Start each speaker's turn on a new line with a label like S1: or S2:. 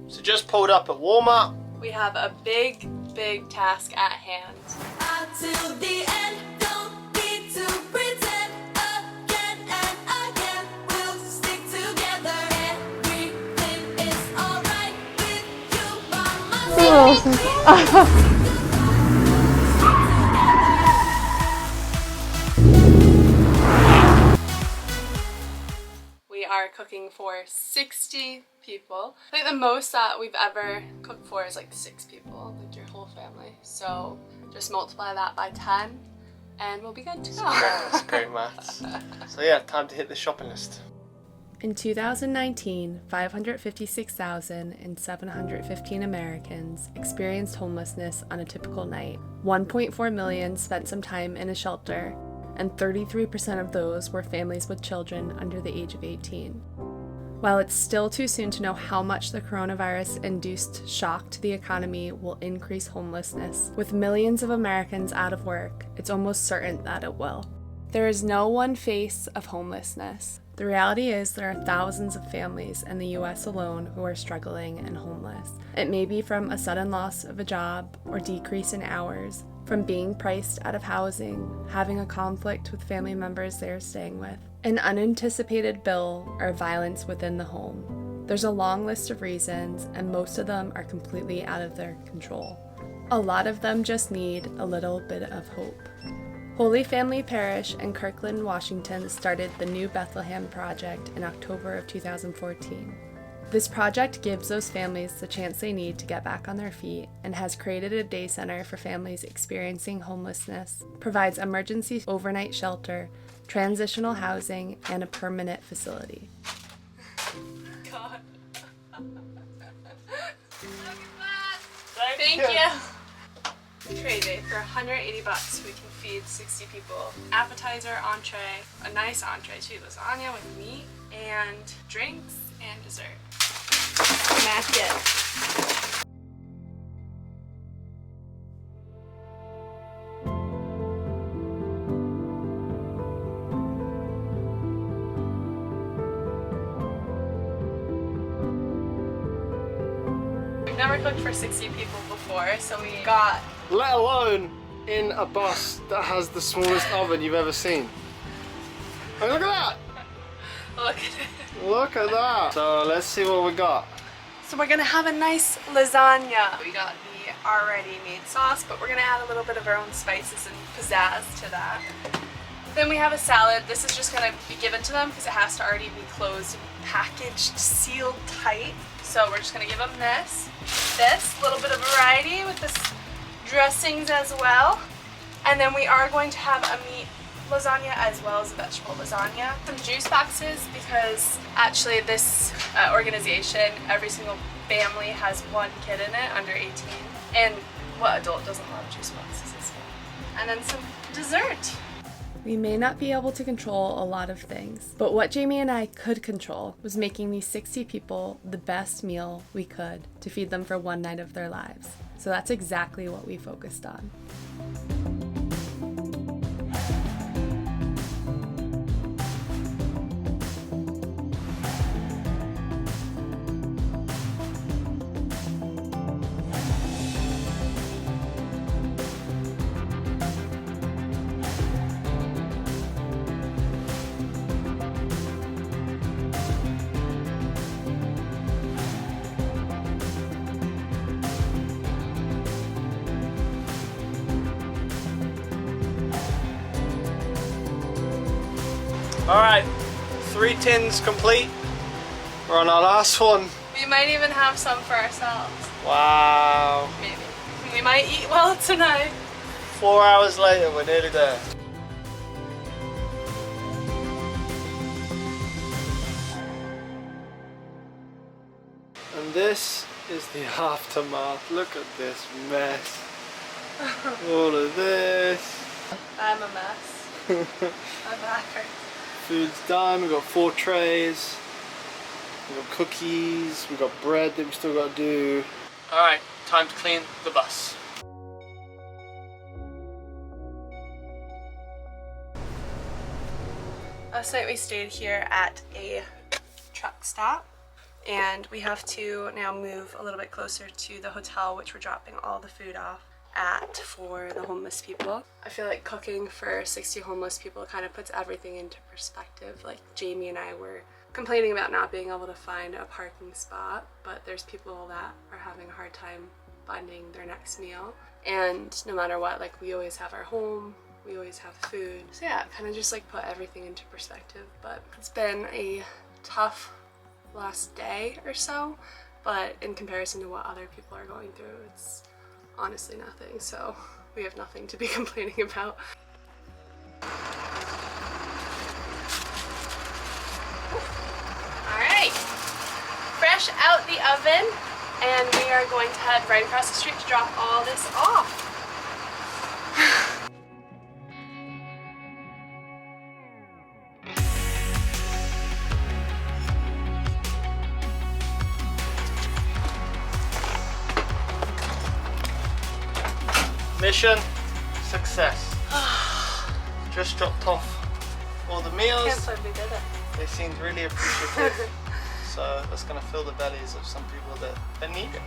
S1: So just pulled up at Walmart.
S2: We have a big task at hand.
S3: Until the end, don't need to pretend again and again. We'll stick together. Everything is alright with you by my side.
S2: We are cooking for 60 people. I think the most that we've ever cooked for is like 6 people, like your whole family. So just multiply that by 10 and we'll be good to go.
S1: That's great maths. So yeah, time to hit the shopping list.
S2: In 2019, 556,715 Americans experienced homelessness on a typical night. 1.4 million spent some time in a shelter, and 33% of those were families with children under the age of 18. While it's still too soon to know how much the coronavirus-induced shock to the economy will increase homelessness, with millions of Americans out of work, it's almost certain that it will. There is no one face of homelessness. The reality is there are thousands of families in the US alone who are struggling and homeless. It may be from a sudden loss of a job or decrease in hours, from being priced out of housing, having a conflict with family members they are staying with, an unanticipated bill, or violence within the home. There's a long list of reasons, and most of them are completely out of their control. A lot of them just need a little bit of hope. Holy Family Parish in Kirkland, Washington started the New Bethlehem Project in October of 2014. This project gives those families the chance they need to get back on their feet and has created a day center for families experiencing homelessness, provides emergency overnight shelter, transitional housing, and a permanent facility. God. Thank you. Crazy. For $180 we can feed 60 people. Appetizer, entree, a nice entree too, lasagna with meat, and drinks and dessert. Smash it. We've never cooked for 60 people before, so we got...
S1: Let alone in a bus that has the smallest oven you've ever seen. Oh, look at that!
S2: Look at it.
S1: Look at that! So let's see what we got.
S2: So we're gonna have a nice lasagna. We got the already made sauce, but we're gonna add a little bit of our own spices and pizzazz to that. Then we have a salad. This is just gonna be given to them because it has to already be closed, packaged, sealed tight. So we're just gonna give them this, little bit of variety with this dressings as well. And then we are going to have a meat lasagna as well as a vegetable lasagna. Some juice boxes because actually this organization, every single family has one kid in it under 18. And what adult doesn't love juice boxes as well? And then some dessert. We may not be able to control a lot of things, but what Jamie and I could control was making these 60 people the best meal we could to feed them for one night of their lives. So that's exactly what we focused on.
S1: Alright, 3 tins complete. We're on our last one.
S2: We might even have some for ourselves.
S1: Wow.
S2: Maybe. We might eat well tonight.
S1: 4 hours later, we're nearly there. And this is the aftermath. Look at this mess. All of this.
S2: I'm a mess. My back hurts.
S1: Food's done. We've got 4 trays. We've got cookies. We've got bread that we still got to do. Alright, time to clean the bus.
S2: Last night we stayed here at a truck stop and we have to now move a little bit closer to the hotel, which we're dropping all the food off at for the homeless people. I feel like cooking for 60 homeless people kind of puts everything into perspective. Like Jamie and I were complaining about not being able to find a parking spot, but there's people that are having a hard time finding their next meal. And no matter what, like we always have our home, we always have food. So yeah, kind of just like put everything into perspective. But it's been a tough last day or so, but in comparison to what other people are going through, it's honestly nothing. So we have nothing to be complaining about. Alright, fresh out the oven, and we are going to head right across the street to drop all this off.
S1: Mission success. Just dropped off all the meals.
S2: Can't believe we did it.
S1: They seemed really appreciative. So that's going to fill the bellies of some people that need it.